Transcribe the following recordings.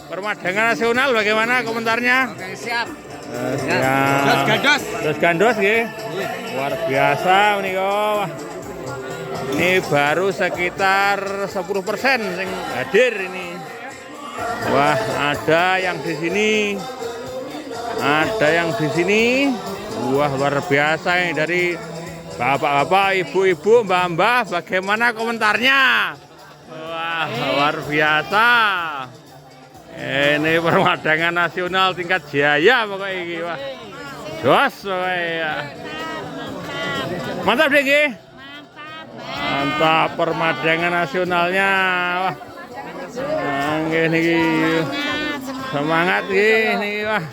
Permadanga Nasional bagaimana komentarnya? Oke, siap. Siap. Dos gandos nggih. Luar biasa menika. Ini baru sekitar 10% yang hadir ini. Wah, ada yang di sini. Ada yang di sini. Wah, luar biasa ini dari bapak-bapak, ibu-ibu, mbak-mbak, bagaimana komentarnya? Wah, luar biasa. Ini Permadanga Nasional tingkat jaya pokoknya ini. Wah, jos pokoknya. Mantap deh, Gi. Mantap Permadanga Nasionalnya. Wah, ini semangat gini. Wah,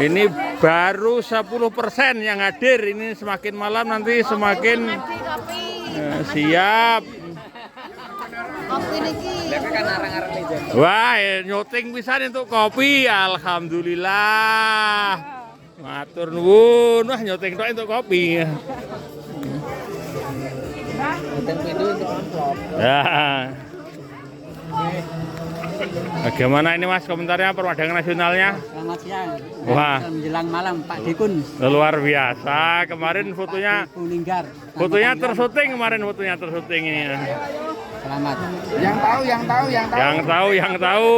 ini baru 10% yang hadir. Ini semakin malam nanti semakin siap. Wah, nyoting pisan untuk kopi. Alhamdulillah. Matur nuwun. Wah, nyoting tok untuk kopi. Ya. Bagaimana ini Mas komentarnya Permadanga Nasionalnya? Selamat siang. Wah, Menjelang malam Pak Dikun. luar biasa. Kemarin fotonya tersyuting ini. Selamat. Yang tahu.